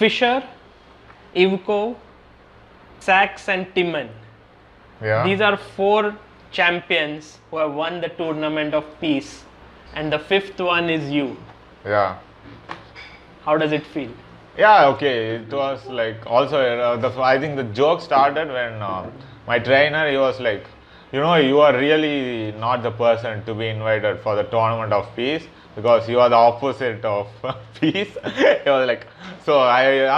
Fischer, Ivkov, Sax and Timman. Yeah. These are 4 champions who have won the tournament of peace, and the 5th one is you. Yeah. How does it feel? Yeah, okay. It was like also, I think the joke started when my trainer, he was like, you know, you are really not the person to be invited for the tournament of peace because you are the opposite of peace. He was like, so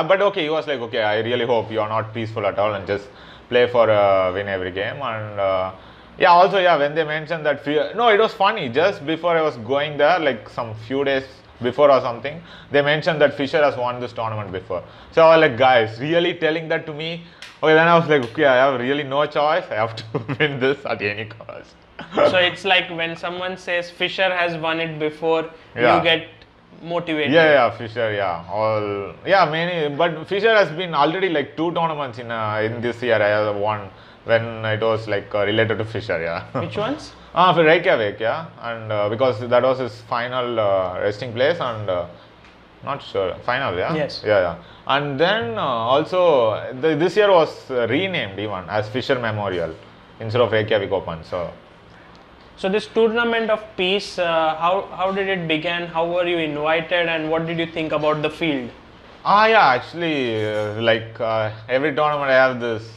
but okay, he was like, okay, I really hope you are not peaceful at all and just play for win every game. And yeah, also, yeah, when they mentioned that, no, it was funny. Just before I was going there, like some few days before or something, they mentioned that Fischer has won this tournament before. So I was like, guys, really telling that to me? Okay, then I was like, okay, I have really no choice. I have to win this at any cost. So it's like when someone says Fischer has won it before, Yeah. you get motivated. Yeah, Fischer, yeah, many, but Fischer has been already like 2 tournaments in this year. I have won when it was like related to Fischer, yeah. Which ones? For Reykjavik, yeah, and because that was his final resting place, and not sure, final, yeah? Yes. Yeah. And then also, this year was renamed even as Fischer Memorial instead of Reykjavik Open, So this tournament of peace, how did it begin? How were you invited, and what did you think about the field? Yeah, actually, like every tournament I have this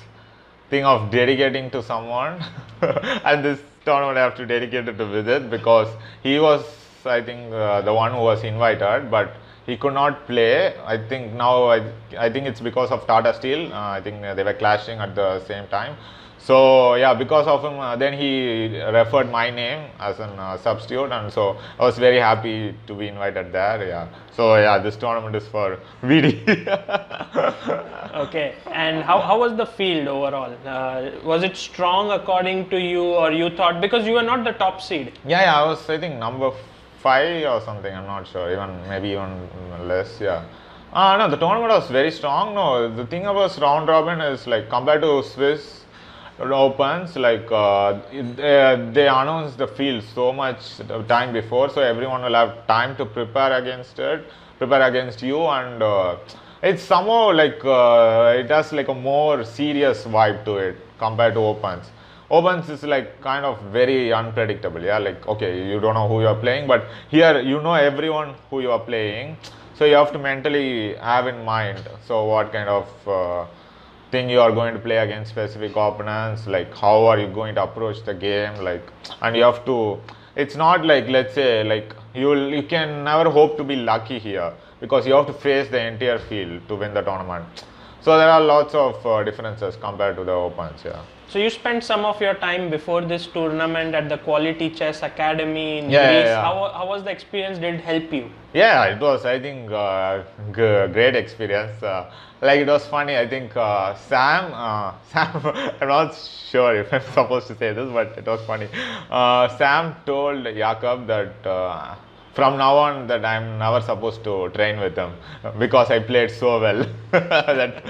thing of dedicating to someone and this tournament I have to dedicate it to Vidit because he was, I think, the one who was invited, but he could not play. I think now, I think it's because of Tata Steel. I think they were clashing at the same time. So yeah, because of him, then he referred my name as a substitute, and so I was very happy to be invited there. Yeah. So yeah, this tournament is for VD. Okay, and how was the field overall? Was it strong according to you, or you thought, because you were not the top seed? Yeah, I was, I think, number 5 or something. I'm not sure. Maybe even less. Yeah. No, the tournament was very strong. No, the thing about round robin is like compared to Swiss Opens, like they announce the field so much time before, so everyone will have time to prepare against you, and it's somehow like it has like a more serious vibe to it compared to Opens. Opens is like kind of very unpredictable, yeah, like okay, you don't know who you are playing, but here you know everyone who you are playing, so you have to mentally have in mind so what kind of thing you are going to play against specific opponents, like how are you going to approach the game, like, and you have to, it's not like, let's say, like you can never hope to be lucky here because you have to face the entire field to win the tournament. So there are lots of differences compared to the Opens, yeah. So you spent some of your time before this tournament at the Quality Chess Academy in Greece. Yeah. How was the experience? Did it help you? Yeah, it was, I think, great experience. Like it was funny. I think Sam, I'm not sure if I'm supposed to say this, but it was funny. Sam told Jakob that from now on that I'm never supposed to train with him because I played so well that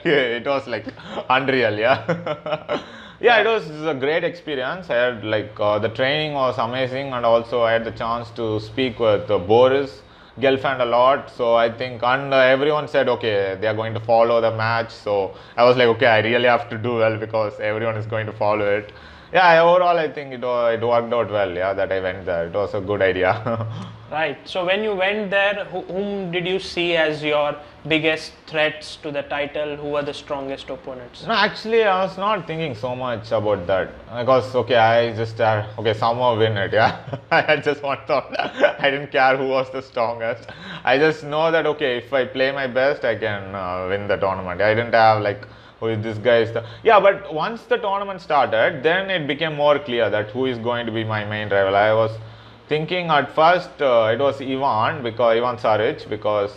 it was like unreal, yeah. Yeah, it was a great experience. I had like the training was amazing, and also I had the chance to speak with Boris Gelfand a lot. So I think, and everyone said okay, they are going to follow the match. So I was like, okay, I really have to do well because everyone is going to follow it. Yeah, overall I think it worked out well. Yeah, that I went there. It was a good idea. Right. So when you went there, whom did you see as your biggest threats to the title? Who were the strongest opponents? No, actually, I was not thinking so much about that because okay, I just okay, somehow win it. Yeah, I just thought I didn't care who was the strongest. I just know that okay, if I play my best, I can win the tournament. I didn't have like, oh, this guy is the, yeah. But once the tournament started, then it became more clear that who is going to be my main rival. I was thinking at first it was Ivan Saric because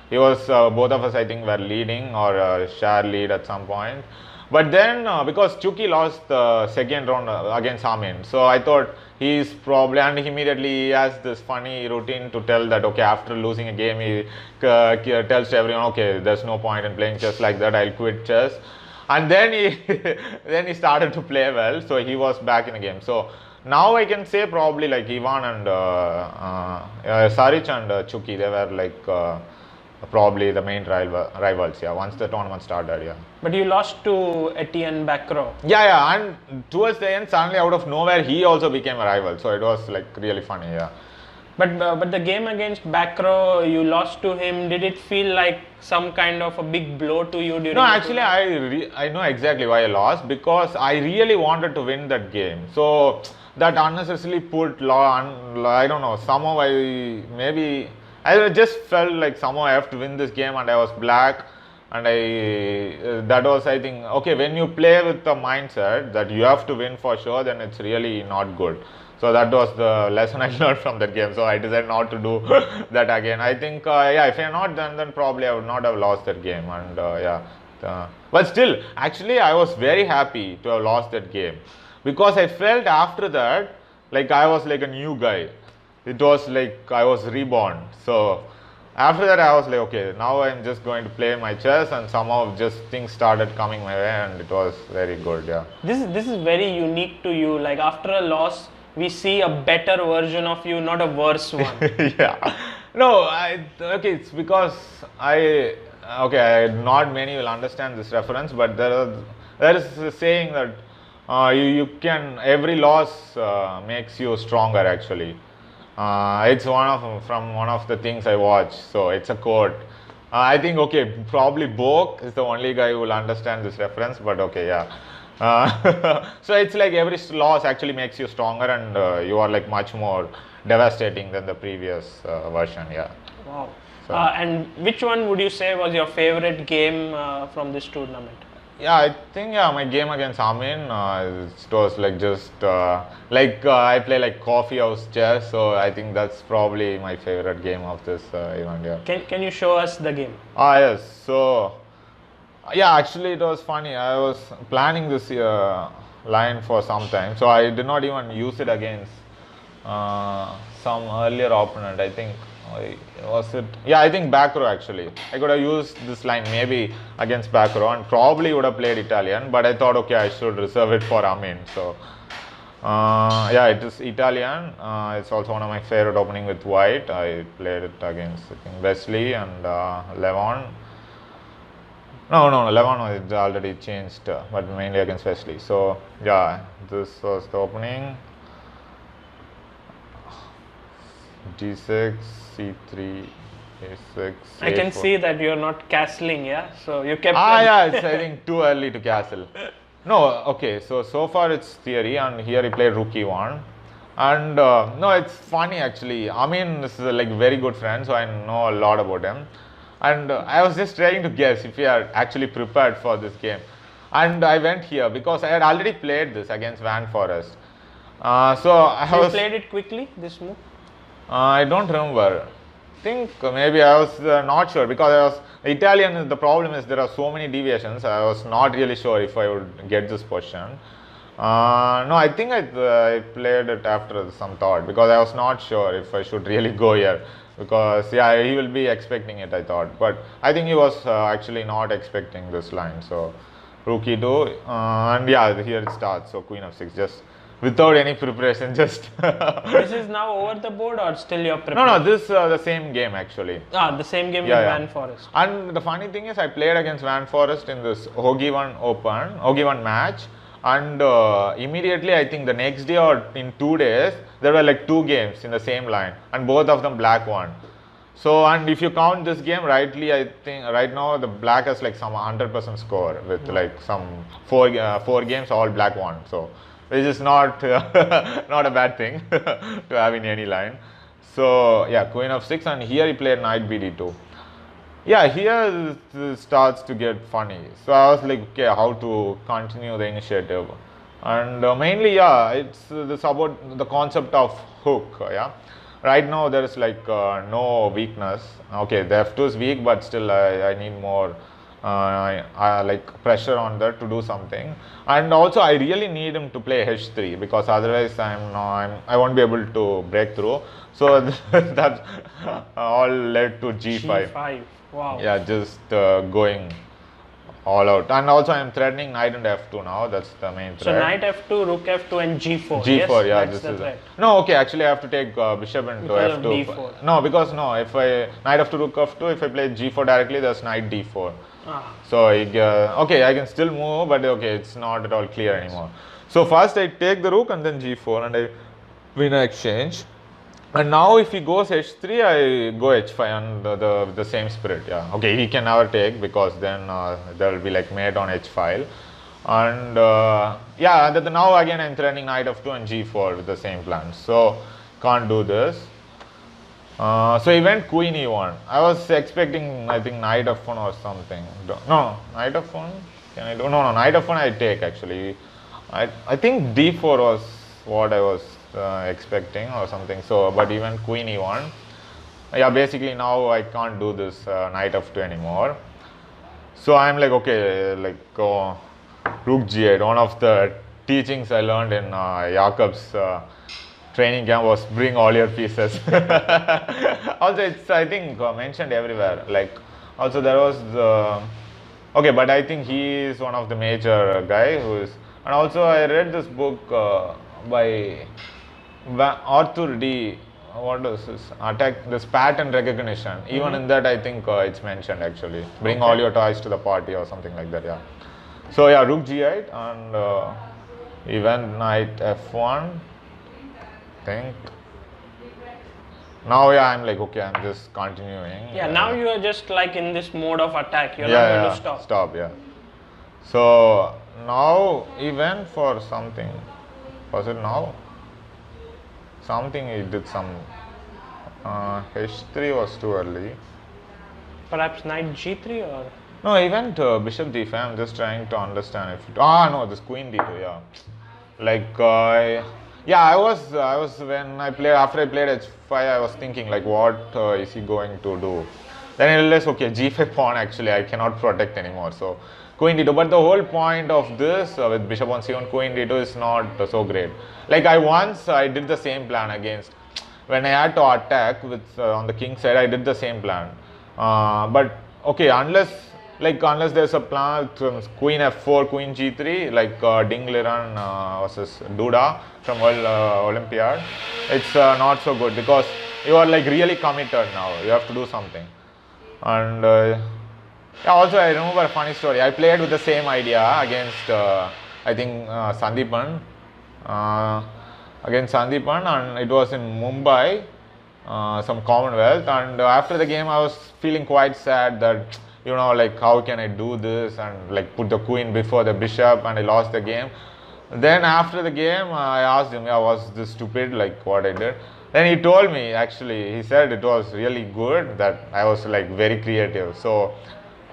he was both of us I think were leading or share lead at some point, but then because Chucky lost the second round against Amin, so I thought he's probably, and immediately he has this funny routine to tell that okay, after losing a game he tells to everyone okay, there's no point in playing chess like that, I'll quit chess, and then he started to play well, so he was back in the game. So now I can say probably like Ivan and Saric and Chucky, they were like probably the main rivals. Yeah, once the tournament started. Yeah. But you lost to Etienne Bacrot. Yeah, and towards the end, suddenly out of nowhere, he also became a rival. So it was like really funny. Yeah. But the game against Bacrot, you lost to him. Did it feel like some kind of a big blow to you during? No, actually, I know exactly why I lost, because I really wanted to win that game. So that unnecessarily put I don't know, somehow I just felt like somehow I have to win this game, and I was black, and that was, I think, okay, when you play with the mindset that you have to win for sure, then it's really not good. So that was the lesson I learned from that game. So I decided not to do that again. I think, yeah, if I had not done, then probably I would not have lost that game. And but still, actually, I was very happy to have lost that game, because I felt after that like I was like a new guy. It was like I was reborn. So after that, I was like, okay, now I'm just going to play my chess, and somehow just things started coming my way, and it was very good. Yeah. This is very unique to you. Like after a loss, we see a better version of you, not a worse one. Yeah. No, okay, it's because not many will understand this reference, but there is a saying that every loss makes you stronger, actually. It's from one of the things I watch, so it's a quote. I think, okay, probably Bok is the only guy who will understand this reference, but okay, yeah. So it's like every loss actually makes you stronger, and you are like much more devastating than the previous version. Yeah. Wow. So, and which one would you say was your favorite game from this tournament? Yeah, I think my game against Amin, it was like just I play like coffee house chess, so I think that's probably my favorite game of this event. Yeah. Can you show us the game? Yes. So yeah, actually it was funny. I was planning this line for some time, so I did not even use it against some earlier opponent. I think I think Bacrot, actually. I could have used this line maybe against Bacrot and probably would have played Italian, but I thought, okay, I should reserve it for Amin. So yeah, it is Italian. It's also one of my favorite opening with white. I played it against, I think, Wesley and Levon. No, Levon is already changed, but mainly against Wesley. So yeah, this was the opening. D6, C3, A6. I can see that you're not castling, yeah? So you kept. Yeah, it's I think too early to castle. No, okay, so far it's theory, and here he played rook e1. And no, it's funny actually. I mean, this is like very good friend, so I know a lot about him. And I was just trying to guess if he are actually prepared for this game. And I went here because I had already played this against Van Forest. So you played it quickly, this move? I don't remember. I think maybe I was not sure, because Italian. The problem is there are so many deviations. I was not really sure if I would get this position. No, I think I played it after some thought, because I was not sure if I should really go here, because yeah, he will be expecting it, I thought, but I think he was actually not expecting this line. So rook e2, and yeah, here it starts. So queen of6, just without any preparation, just This is now over the board, or still you're preparing? No, this the same game actually. The same game with Van Forest. And the funny thing is, I played against Van Forest in this Hogi1 match, and immediately, I think the next day or in 2 days, there were like 2 games in the same line, and both of them black won. So, and if you count this game rightly, I think right now the black has like some 100% score with like some 4 games all black won. So which is not not a bad thing to have in any line. So yeah, queen of 6, and here he played knight bd2. Yeah, here it starts to get funny. So I was like, okay, how to continue the initiative, and mainly, yeah, it's this about the concept of hook. Yeah, right now there is like no weakness. Okay, the f2 is weak, but still I need more like pressure on that to do something. And also I really need him to play h3, because otherwise I won't be able to break through. So that all led to g5. Wow. Yeah, just going all out. And also I am threatening knight and f2 now. That's the main threat. So knight f2, rook f2 and g4. G4, yes, yeah, that's this the is threat. no, okay, actually I have to take bishop into Because of f2. d4. No, because no, if I knight f2, rook f2, if I play g4 directly, there's knight d4. Ah. So okay, I can still move, but okay, it's not at all clear anymore. So first I take the rook and then g4 and I win an exchange. And now if he goes h3, I go h5 and the same spirit. Yeah, okay, he can never take because then there will be like mate on h file. And yeah, now again I'm threatening knight f2 and g4 with the same plan. So can't do this. So he went queen e1. I was expecting, I think, knight f1 or something. No, knight f1. Can I do? No, knight f1 I take actually. I think d4 was what I was expecting or something. So, but he went queen e1. Yeah, basically now I can't do this knight f2 anymore. So I'm like, okay, like rook g8. One of the teachings I learned in Jakob's training camp was bring all your pieces. Also, it's I think mentioned everywhere. Like also there was okay, but I think he is one of the major guy who is. And also I read this book by Arthur D. What is this? Attack this pattern recognition. Even in that, I think it's mentioned actually. Bring all your toys to the party or something like that. Yeah. So yeah, rook g8 and even knight f1. Think. Now yeah, I'm like okay, I'm just continuing. Yeah, now you are just like in this mode of attack. You're yeah, not going yeah, to stop. Stop. Yeah. So now he went for something. Was it now? Something he did some h3 was too early. Perhaps knight g3 or? No, he went bishop d5. I'm just trying to understand if no, this queen d2. Yeah, like yeah, I was when I played after I played h5. I was thinking like, what is he going to do? Then I realized, okay, g5 pawn actually I cannot protect anymore. So queen d2. But the whole point of this with bishop on c1, queen d2 is not so great. Like I did the same plan against when I had to attack with on the king side. I did the same plan. But okay, unless there's a plan with queen f4, queen g3, like Ding Liren versus Duda from World Olympiad, it's not so good because you are like really committed now. You have to do something. And yeah, also I remember a funny story. I played with the same idea against I think Sandipan, and it was in Mumbai, some Commonwealth. And after the game, I was feeling quite sad that like how can I do this and like put the queen before the bishop, and I lost the game. Then after the game, I asked him, yeah, was this stupid, like what I did? Then he told me, actually, he said it was really good, that I was like very creative. So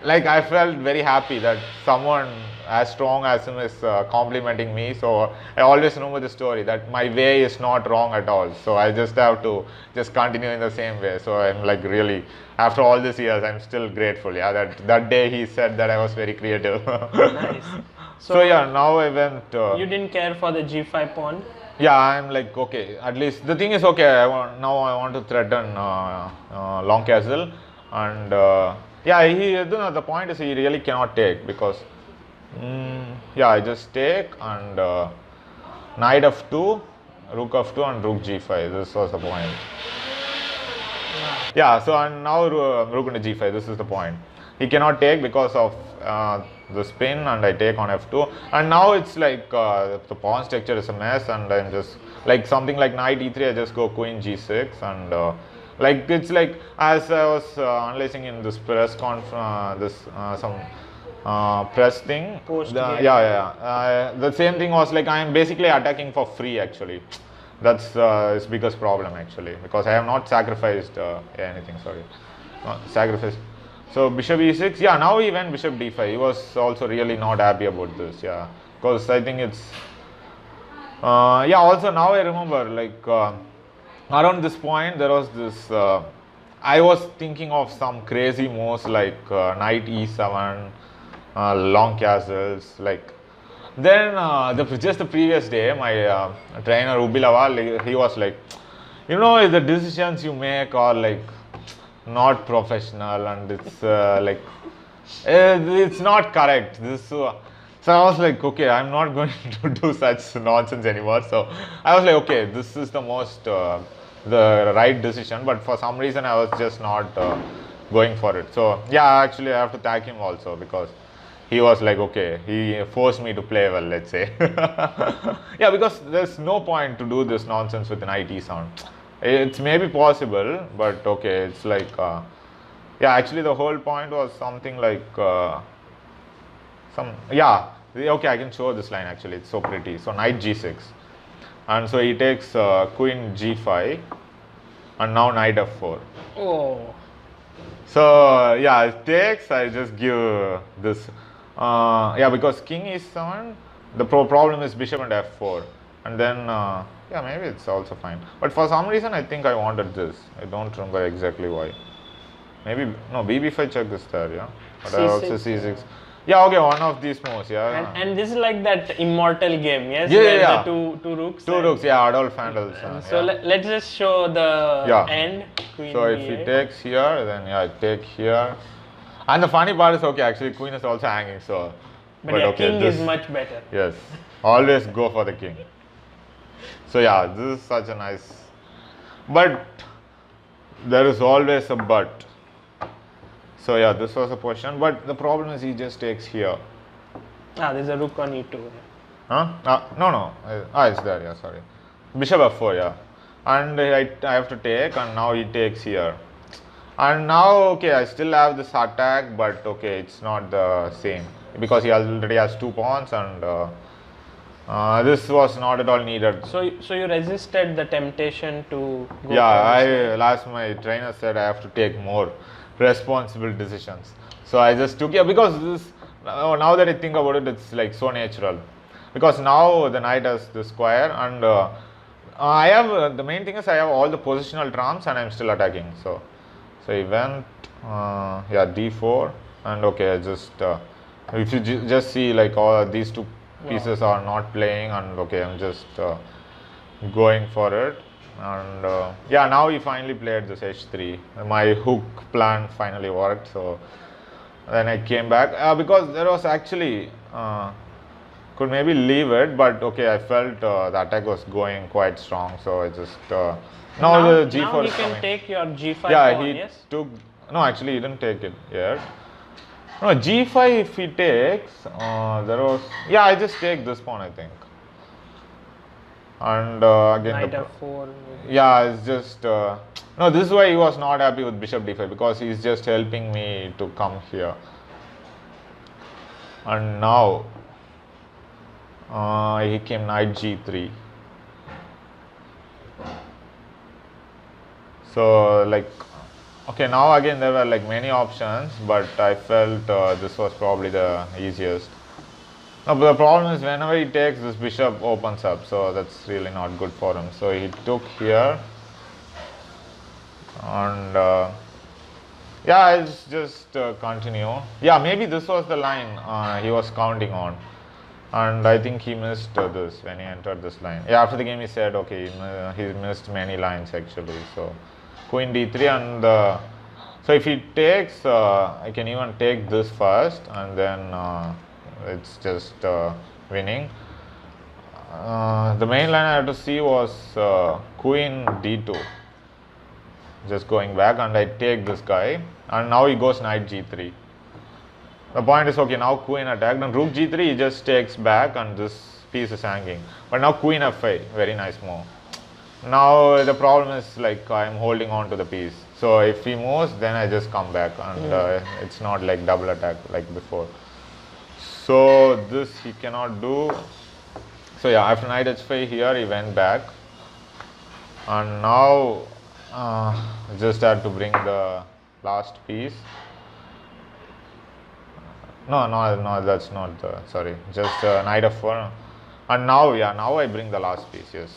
like I felt very happy that someone as strong as him is complimenting me. So I always remember the story that my way is not wrong at all. So I just have to just continue in the same way. So I'm like really, after all these years, I'm still grateful. Yeah, that day he said that I was very creative. Nice. So yeah, now I went. You didn't care for the g5 pawn? Yeah, I'm like, okay, at least the thing is, okay, now I want to threaten long castle. And yeah, the point is he really cannot take because yeah, I just take and knight f2, rook f2 and rook g5. This was the point. Yeah, so and now rook into g5. This is the point. He cannot take because of the spin, and I take on f2. And now it's like the pawn structure is a mess, and I'm just like something like knight e3. I just go queen g6, and like it's like as I was analyzing in this press some press thing. The same thing was like I am basically attacking for free actually. That's his biggest problem actually, because I have not sacrificed anything. Sorry, sacrificed. So bishop e6. Yeah, now he went bishop d5. He was also really not happy about this. Yeah, because I think it's yeah. Also now I remember like around this point there was this. I was thinking of some crazy moves like knight e7, long castles. Like then just the previous day, my trainer Ubilawal, he was like, the decisions you make are like not professional, and it's like It's not correct. So I was like, okay, I'm not going to do such nonsense anymore. So I was like, okay, this is the right decision. But for some reason, I was just not going for it. So yeah, actually, I have to thank him also because he was like, okay, he forced me to play well, let's say. Yeah, because there's no point to do this nonsense with an IT sound. It's maybe possible, but okay, it's like, yeah, actually the whole point was something like, okay, I can show this line actually, it's so pretty. So knight g6, and so he takes queen g5, and now knight f4. Oh. So yeah, it takes, I just give this, yeah, because king e7, the problem is bishop and f4, and then, yeah, maybe it's also fine. But for some reason, I think I wanted this. I don't remember exactly why. Maybe, no, bb5 check is there, yeah. But I also c6. Yeah, okay, one of these moves, yeah. And this is like that immortal game, yes? Yeah, where yeah. The two rooks. Two rooks, yeah, Adolf Handels. So yeah. let's just show the end. Queen so if he takes here, then yeah, I take here. And the funny part is, okay, actually queen is also hanging, so. But yeah, okay, king is much better. Yes, always go for the king. So yeah, this is such a nice, but there is always a but. So yeah, this was a position, but the problem is he just takes here. There's a rook on e2. Huh? No. It's there, yeah, sorry. Bishop f4, yeah. And I have to take, and now he takes here. And now, okay, I still have this attack, but okay, it's not the same. Because he already has 2 pawns, and this was not at all needed. So you resisted the temptation to go last my trainer said I have to take more responsible decisions. So I just took, because this, now that I think about it, it's like so natural. Because now the knight has the square, and I have, the main thing is I have all the positional trumps and I'm still attacking. So he went, d4, and okay, I just, if you just see like all these two pieces are not playing, and okay, I'm just going for it. And now he finally played this h3. My hook plan finally worked. So then I came back because there was actually could maybe leave it, but okay, I felt the attack was going quite strong. So I just now the g4 now is he can coming. Take your g5 pawn, he yes? took, no, actually he didn't take it yet. No, g5 if he takes, there was, I just take this pawn, I think. And again, knight f4. It's just, no, this is why he was not happy with bishop d5, because he's just helping me to come here. And now, he came knight g3. So like, okay, now again there were like many options, but I felt this was probably the easiest. No, but the problem is whenever he takes, this bishop opens up, so that's really not good for him. So he took here, and I'll just continue. Maybe this was the line he was counting on, and I think he missed this when he entered this line. After the game he said, okay, he missed many lines actually. So queen d3, and so if he takes, I can even take this first, and then it's just winning. The main line I had to see was queen d2, just going back, and I take this guy, and now he goes knight g3. The point is, okay, now queen attacked, and rook g3 he just takes back, and this piece is hanging. But now queen f5, very nice move. Now the problem is like I'm holding on to the piece. So if he moves, then I just come back, and it's not like double attack like before. So this he cannot do. So after knight h5 here he went back, and now just had to bring the last piece. No, that's not the, sorry, just knight f4, and now now I bring the last piece. Yes,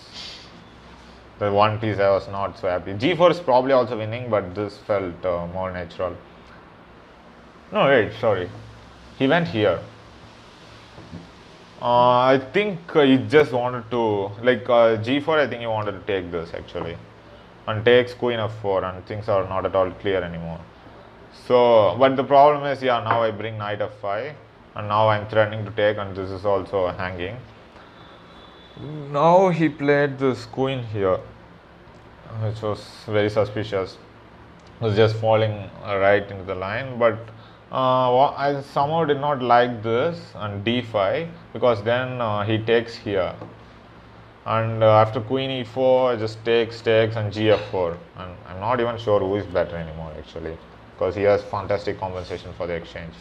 the one piece I was not so happy. g4 is probably also winning, but this felt more natural. No, wait, sorry, he went here. I think he just wanted to, like g4, I think he wanted to take this actually, and takes queen f4, and things are not at all clear anymore. So, but the problem is, yeah, now I bring knight f5, and now I'm threatening to take, and this is also hanging. Now he played this queen here, which was very suspicious. It was just falling right into the line, but I somehow did not like this and d5, because then he takes here, and after queen e4 just takes and gf4, and I'm not even sure who is better anymore actually, because he has fantastic compensation for the exchange.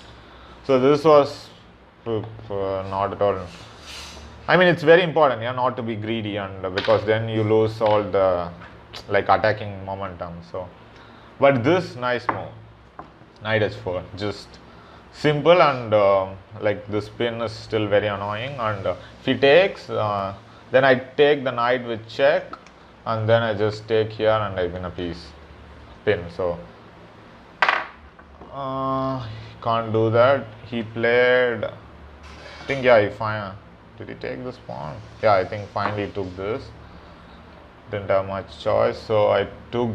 So this was not at all. I mean, it's very important, yeah, not to be greedy, and because then you lose all the like attacking momentum. So, but this nice move, knight h4, just simple, and like the spin is still very annoying. And if he takes, then I take the knight with check, and then I just take here and I win a piece, pin. So can't do that. He played, I think, yeah, did he take this pawn? Yeah, I think finally he took this. Didn't have much choice, so I took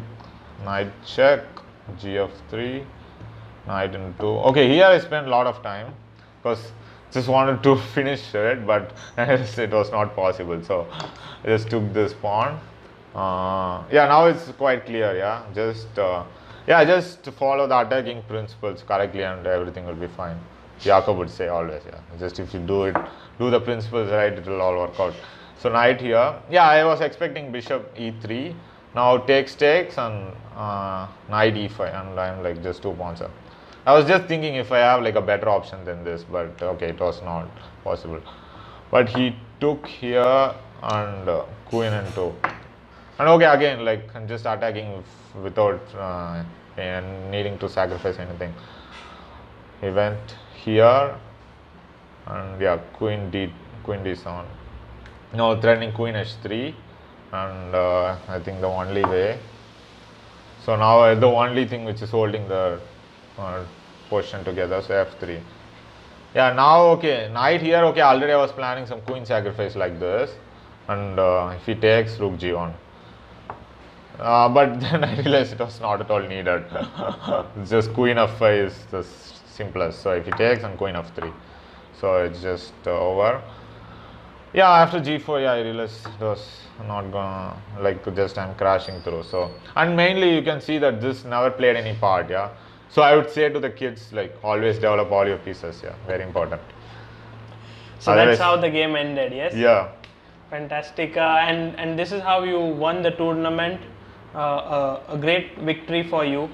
knight check, gf3, knight into. Okay, here I spent a lot of time because just wanted to finish it, but it was not possible. So I just took this pawn. Yeah, now it's quite clear. Yeah, just follow the attacking principles correctly, and everything will be fine. Ivkov would say always. Yeah, just if you do the principles right, it will all work out. So knight here. Yeah, I was expecting bishop e3. Now takes, and knight e5, and I'm like just 2 pawns up. I was just thinking if I have like a better option than this, but okay, it was not possible. But he took here, and queen into, and okay, again, like I'm just attacking without needing to sacrifice anything. He went here, and yeah, queen d7. Now threatening queen h3, and I think the only way. So now the only thing which is holding the position together, so f3. Yeah, now okay, knight here. Okay, already I was planning some queen sacrifice like this, and if he takes, rook g1. But then I realized it was not at all needed. It's just queen f5 is the simplest. So if he takes, and queen f3, so it's just over. Yeah, after g4, yeah, I realized it was not gonna, like, just I'm crashing through. So, and mainly you can see that this never played any part. Yeah, so I would say to the kids, like, always develop all your pieces. Yeah, very important. So otherwise, that's how the game ended. Yes. Yeah. Fantastic. And this is how you won the tournament. A great victory for you.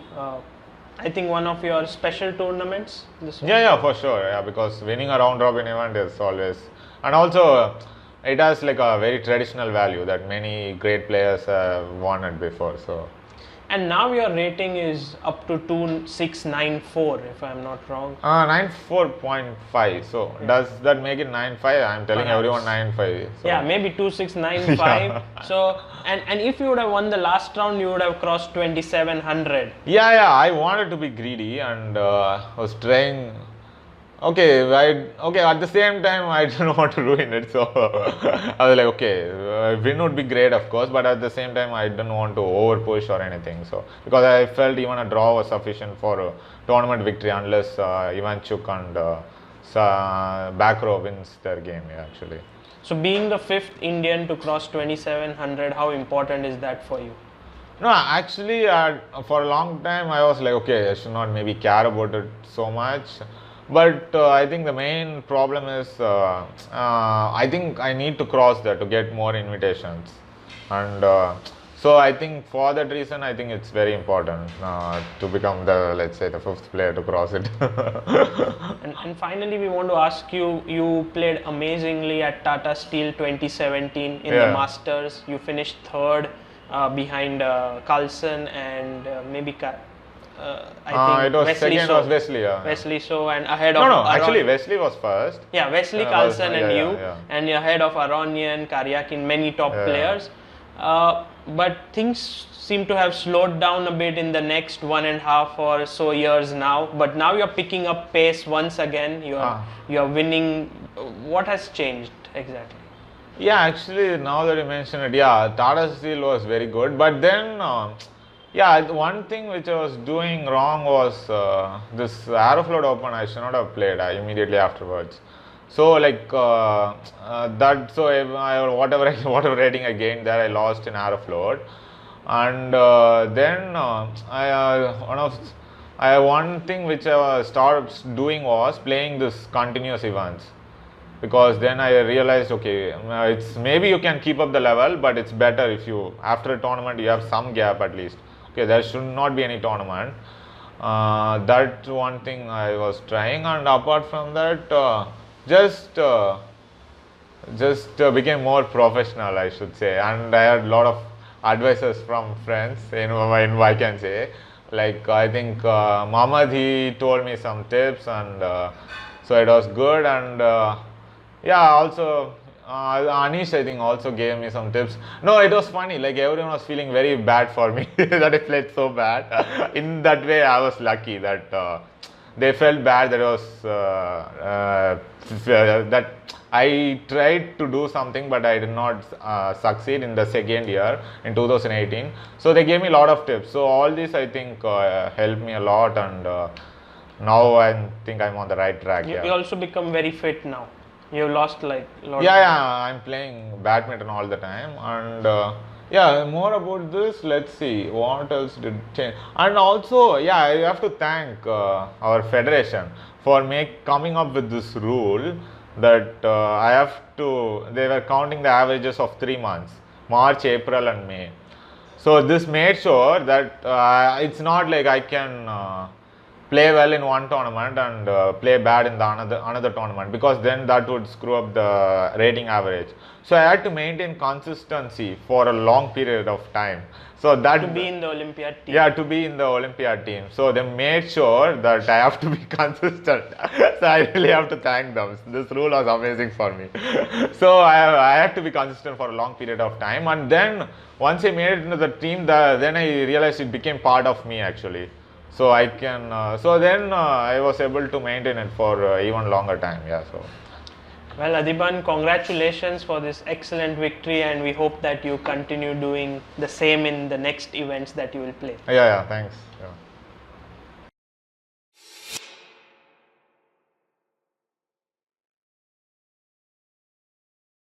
I think one of your special tournaments. Yeah, for sure. Yeah, because winning a round robin event is always, and also it has like a very traditional value that many great players have won it before. So. And now your rating is up to 2694, if I'm not wrong. 94.5. So yeah. Does that make it 9.5? I'm telling everyone 9.5. So. Yeah, maybe 2695. Yeah. So and if you would have won the last round, you would have crossed 2700. Yeah. I wanted to be greedy, and was trying. Okay, at the same time, I didn't want to ruin it, so I was like, okay, win would be great, of course, but at the same time, I didn't want to over push or anything. So, because I felt even a draw was sufficient for a tournament victory, unless Ivanchuk and Bacrot wins their game, actually. So, being the 5th Indian to cross 2700, how important is that for you? No, actually, for a long time, I was like, okay, I should not maybe care about it so much. But I think the main problem is I think I need to cross that to get more invitations, and so I think for that reason I think it's very important to become the, let's say, the 5th player to cross it. and finally we want to ask you, you played amazingly at Tata Steel 2017 in the Masters. You finished 3rd behind Carlsen and maybe I think it was Wesley second was Wesley, yeah. Wesley So, and ahead of actually Wesley was first. Yeah, Wesley, Carlsen and you, and ahead of Aronian, Karyakin, many top players. But things seem to have slowed down a bit in the next 1.5 or so years now. But now you're picking up pace once again. You're winning. What has changed exactly? Yeah, actually, now that you mention it, Tata Steel was very good. But then Yeah, one thing which I was doing wrong was this Aeroflot Open. I should not have played immediately afterwards. So whatever rating I gained there, I lost in Aeroflot, and then one thing which I started doing was playing this continuous events, because then I realized, okay, it's maybe you can keep up the level, but it's better if you after a tournament you have some gap at least. Okay, there should not be any tournament. That one thing I was trying, and apart from that, became more professional, I should say, and I had a lot of advices from friends. I can say, like I think Mohammed, he told me some tips, and so it was good, and yeah, also Anish, I think, also gave me some tips. No, it was funny, like everyone was feeling very bad for me that I played so bad. In that way, I was lucky that they felt bad that that I tried to do something, but I did not succeed in the second year in 2018. So they gave me a lot of tips. So all this, I think, helped me a lot, and now I think I'm on the right track. You also become very fit now. You lost like a lot. Yeah, I'm playing badminton all the time, and yeah, more about this. Let's see what else did change. And also, yeah, I have to thank our federation for coming up with this rule that I have to. They were counting the averages of 3 months: March, April, and May. So this made sure that it's not like I can play well in one tournament and play bad in the another tournament, because then that would screw up the rating average. So I had to maintain consistency for a long period of time. So that to be in the Olympiad team. Yeah, to be in the Olympiad team. So they made sure that I have to be consistent. So I really have to thank them. This rule was amazing for me. So I had to be consistent for a long period of time, and then once I made it into the team, then I realized it became part of me actually. So I can. So then I was able to maintain it for even longer time. Yeah. So. Well, Adhiban, congratulations for this excellent victory, and we hope that you continue doing the same in the next events that you will play. Yeah. Thanks. Yeah.